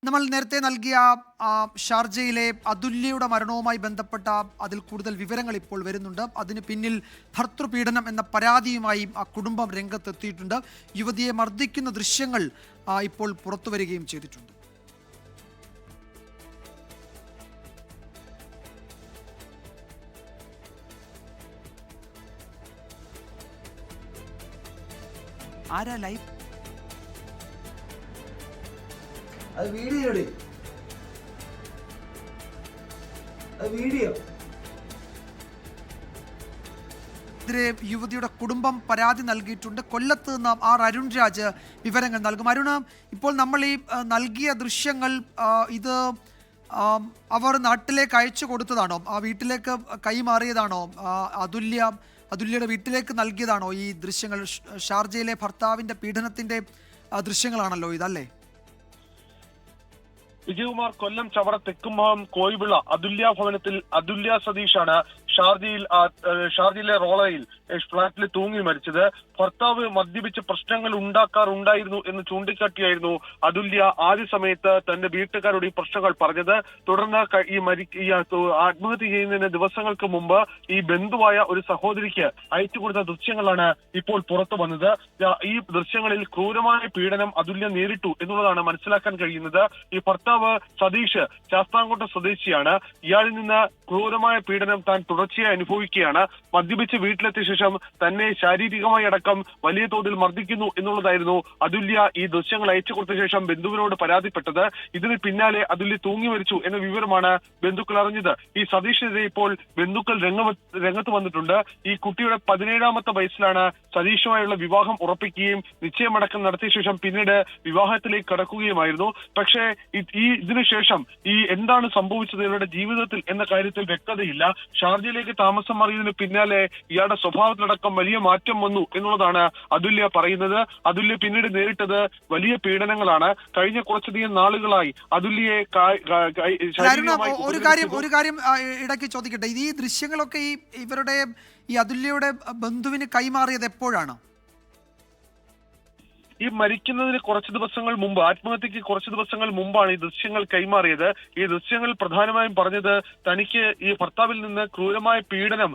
നമ്മൾ നേരത്തെ നൽകിയ ഷാർജയിലെ അതുല്യയുടെ മരണവുമായി ബന്ധപ്പെട്ട അതിൽ കൂടുതൽ വിവരങ്ങൾ ഇപ്പോൾ വരുന്നുണ്ട്. അതിന് പിന്നിൽ ഭർതൃപീഡനം എന്ന പരാതിയുമായി ആ കുടുംബം രംഗത്തെത്തിയിട്ടുണ്ട്. യുവതിയെ മർദ്ദിക്കുന്ന ദൃശ്യങ്ങൾ ഇപ്പോൾ പുറത്തു വരികയും ചെയ്തിട്ടുണ്ട്. ആരാ ലൈവ് അത് വീഡിയോ ഇതിരെ യുവതിയുടെ കുടുംബം പരാതി നൽകിയിട്ടുണ്ട്. കൊല്ലത്ത് നിന്ന് അരുൺ രാജ് വിവരങ്ങൾ നൽകും. അരുണ്, ഇപ്പോൾ നമ്മൾ ഈ നൽകിയ ദൃശ്യങ്ങൾ ഇത് അവർ നാട്ടിലേക്ക് അയച്ചു കൊടുത്തതാണോ, ആ വീട്ടിലേക്ക് കൈമാറിയതാണോ, അതുല്യയുടെ വീട്ടിലേക്ക് നൽകിയതാണോ ഈ ദൃശ്യങ്ങൾ? ഷാർജയിലെ ഭർത്താവിന്റെ പീഡനത്തിന്റെ ദൃശ്യങ്ങളാണല്ലോ ഇതല്ലേ? വിജയകുമാർ, കൊല്ലം ചവറ തെക്കുംഭാഗം കോയിവിള അതുല്യ ഭവനത്തിൽ അതുല്യ സതീഷാണ് ഷാർജയിലെ റോളയിൽ ഫ്ളാറ്റിൽ തൂങ്ങി മരിച്ചത്. ഭർത്താവ് മദ്യപിച്ച് പ്രശ്നങ്ങൾ ഉണ്ടാക്കാറുണ്ടായിരുന്നു എന്ന് ചൂണ്ടിക്കാട്ടിയായിരുന്നു അതുല്യ ആദ്യ സമയത്ത് തന്റെ വീട്ടുകാരോട് ഈ പ്രശ്നങ്ങൾ പറഞ്ഞത്. തുടർന്ന് ഈ ആത്മഹത്യ ചെയ്യുന്നതിന് ദിവസങ്ങൾക്ക് മുമ്പ് ഈ ബന്ധുവായ ഒരു സഹോദരിക്ക് അയച്ചുകൊടുത്ത ദൃശ്യങ്ങളാണ് ഇപ്പോൾ പുറത്തു വന്നത്. ഈ ദൃശ്യങ്ങളിൽ ക്രൂരമായ പീഡനം അതുല്യ നേരിട്ടു എന്നുള്ളതാണ് മനസ്സിലാക്കാൻ കഴിയുന്നത്. ഈ ഭർത്താവ് സതീഷ് ശാസ്താംകോട്ട സ്വദേശിയാണ്. ഇയാളിൽ നിന്ന് ക്രൂരമായ പീഡനം താൻ തുടർച്ചയായി അനുഭവിക്കുകയാണ്. മദ്യപിച്ച് വീട്ടിലെത്തിയ ശേഷം തന്നെ ശാരീരികമായി അടക്കം വലിയ തോതിൽ മർദ്ദിക്കുന്നു എന്നുള്ളതായിരുന്നു അതുല്യ ഈ ദൃശ്യങ്ങൾ അയച്ചു കൊടുത്ത ശേഷം ബന്ധുവിനോട് പരാതിപ്പെട്ടത്. ഇതിന് പിന്നാലെ അതുല്യ തൂങ്ങി മരിച്ചു എന്ന വിവരമാണ് ബന്ധുക്കൾ അറിഞ്ഞത്. ഈ സതീഷിനെതിരെ ഇപ്പോൾ ബന്ധുക്കൾ രംഗത്ത് വന്നിട്ടുണ്ട്. ഈ കുട്ടിയുടെ 17ാമത്തെ വയസ്സിലാണ് സതീഷുമായുള്ള വിവാഹം ഉറപ്പിക്കുകയും നിശ്ചയമടക്കം നടത്തിയ ശേഷം പിന്നീട് വിവാഹത്തിലേക്ക് കടക്കുകയുമായിരുന്നു. പക്ഷേ ഇതിനുശേഷം ഈ എന്താണ് സംഭവിച്ചത് ഇവരുടെ ജീവിതത്തിൽ എന്ന കാര്യത്തിൽ വ്യക്തതയില്ല. ഷാർജയിലേക്ക് താമസം മാറിയതിന് പിന്നാലെ ഇയാളുടെ സ്വഭാവത്തിലടക്കം വലിയ മാറ്റം വന്നു എന്നുള്ളതാണ് അതുല്യ പറയുന്നത്. അതുല്യ പിന്നീട് നേരിട്ടത് വലിയ പീഡനങ്ങളാണ്. കഴിഞ്ഞ കുറച്ചധികം നാളുകളായി അതുല്യയെ ഒരു കാര്യം ഇടയ്ക്ക് ചോദിക്കട്ടെ, ഈ ദൃശ്യങ്ങളൊക്കെ ഇവരുടെ ഈ അതുല്യയുടെ ബന്ധുവിന് കൈമാറിയത് എപ്പോഴാണ്? ഈ മരിക്കുന്നതിന് കുറച്ച് ദിവസങ്ങൾ മുമ്പ്, ആത്മഹത്യക്ക് കുറച്ച് ദിവസങ്ങൾ മുമ്പാണ് ഈ ദൃശ്യങ്ങൾ കൈമാറിയത്. ഈ ദൃശ്യങ്ങൾ പ്രധാനമായും പറഞ്ഞത് തനിക്ക് ഈ ഭർത്താവിൽ നിന്ന് ക്രൂരമായ പീഡനം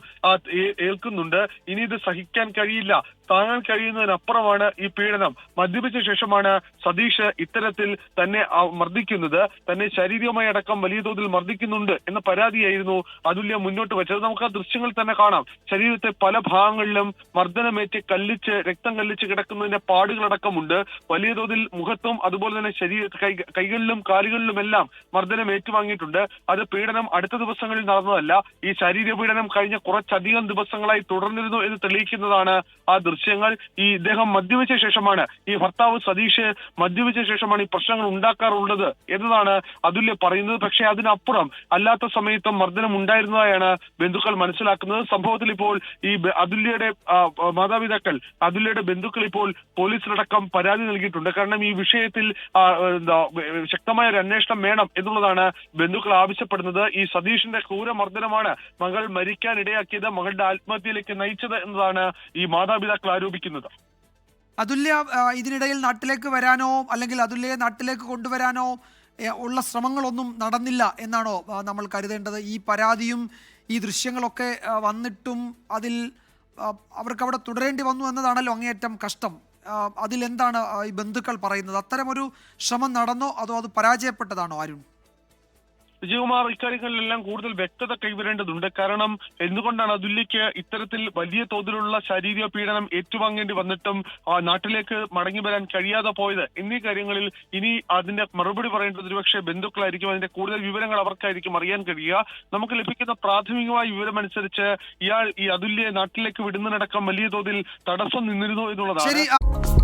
ഏൽക്കുന്നുണ്ട്, ഇനി ഇത് സഹിക്കാൻ കഴിയില്ല, താങ്ങാൻ കഴിയുന്നതിനപ്പുറമാണ് ഈ പീഡനം. മദ്യപിച്ച ശേഷമാണ് സതീഷ് ഇത്തരത്തിൽ തന്നെ മർദ്ദിക്കുന്നത്, തന്നെ ശാരീരികമായി അടക്കം വലിയ തോതിൽ മർദ്ദിക്കുന്നുണ്ട് എന്ന പരാതിയായിരുന്നു അതുല്യ മുന്നോട്ട് വെച്ചത്. നമുക്ക് ആ ദൃശ്യങ്ങൾ തന്നെ കാണാം. ശരീരത്തെ പല ഭാഗങ്ങളിലും മർദ്ദനമേറ്റ് രക്തം കല്ലിച്ച് കിടക്കുന്നതിന്റെ പാടുകളടക്കമുണ്ട്. വലിയ തോതിൽ മുഖത്തും അതുപോലെ തന്നെ കൈകളിലും കാലുകളിലുമെല്ലാം മർദ്ദനം ഏറ്റുവാങ്ങിയിട്ടുണ്ട്. അത് പീഡനം അടുത്ത ദിവസങ്ങളിൽ നടന്നതല്ല. ഈ ശാരീരിക പീഡനം കഴിഞ്ഞ കുറച്ചധികം ദിവസങ്ങളായി തുടർന്നിരുന്നു എന്ന് തെളിയിക്കുന്നതാണ് ആ ദൃശ്യങ്ങൾ. ഇദ്ദേഹം മദ്യപിച്ച ശേഷമാണ്, ഈ ഭർത്താവ് സതീഷ് മദ്യപിച്ച ശേഷമാണ് ഈ പ്രശ്നങ്ങൾ ഉണ്ടാക്കാറുള്ളത് എന്നതാണ് അതുല്യ പറയുന്നത്. പക്ഷേ അതിനപ്പുറം അല്ലാത്ത സമയത്തും മർദ്ദനം ഉണ്ടായിരുന്നതായാണ് ബന്ധുക്കൾ മനസ്സിലാക്കുന്നത്. സംഭവത്തിൽ ഇപ്പോൾ ഈ അതുല്യയുടെ മാതാപിതാക്കൾ, അതുല്യയുടെ ബന്ധുക്കൾ ഇപ്പോൾ പോലീസിലടക്കം പരാതി നൽകിയിട്ടുണ്ട്. കാരണം ഈ വിഷയത്തിൽ ശക്തമായ ഒരു അന്വേഷണം വേണം എന്നുള്ളതാണ് ബന്ധുക്കൾ ആവശ്യപ്പെടുന്നത്. ഈ സതീഷിന്റെ ക്രൂരമർദ്ദനമാണ് മകൾ മരിക്കാൻ ഇടയാക്കിയത്, മകളുടെ ആത്മഹത്യയിലേക്ക് നയിച്ചത് എന്നതാണ് ഈ മാതാപിതാക്കൾ ആരോപിക്കുന്നത്. അതുല്യ ഇതിനിടയിൽ നാട്ടിലേക്ക് വരാനോ അല്ലെങ്കിൽ അതുല്യയെ നാട്ടിലേക്ക് കൊണ്ടുവരാനോ ഉള്ള ശ്രമങ്ങളൊന്നും നടന്നില്ല എന്നാണോ നമ്മൾ കരുതേണ്ടത്? ഈ പരാതിയും ഈ ദൃശ്യങ്ങളൊക്കെ വന്നിട്ടും അതിൽ അവർക്ക് അവിടെ തുടരേണ്ടി വന്നു എന്നതാണല്ലോ അങ്ങേയറ്റം കഷ്ടം. അതിലെന്താണ് ഈ ബന്ധുക്കൾ പറയുന്നത്? അത്തരമൊരു ശ്രമം നടന്നോ അതോ അത് പരാജയപ്പെട്ടതാണോ അരുൺ? വിജയകുമാർ, ഇക്കാര്യങ്ങളിലെല്ലാം കൂടുതൽ വ്യക്തത കൈവരേണ്ടതുണ്ട്. കാരണം എന്തുകൊണ്ടാണ് അതുല്യക്ക് ഇത്തരത്തിൽ വലിയ തോതിലുള്ള ശാരീരിക പീഡനം ഏറ്റുവാങ്ങേണ്ടി വന്നിട്ടും നാട്ടിലേക്ക് മടങ്ങി വരാൻ കഴിയാതെ പോയത് എന്നീ കാര്യങ്ങളിൽ ഇനി അതിന്റെ മറുപടി പറയേണ്ടത് ഒരുപക്ഷെ ബന്ധുക്കളായിരിക്കും. അതിന്റെ കൂടുതൽ വിവരങ്ങൾ അവർക്കായിരിക്കും അറിയാൻ കഴിയുക. നമുക്ക് ലഭിക്കുന്ന പ്രാഥമികമായ വിവരമനുസരിച്ച് ഇയാൾ ഈ അതുല്യയെ നാട്ടിലേക്ക് വിടുന്നതിനടക്കം വലിയ തോതിൽ തടസ്സം നിന്നിരുന്നു എന്നുള്ളതാണ്.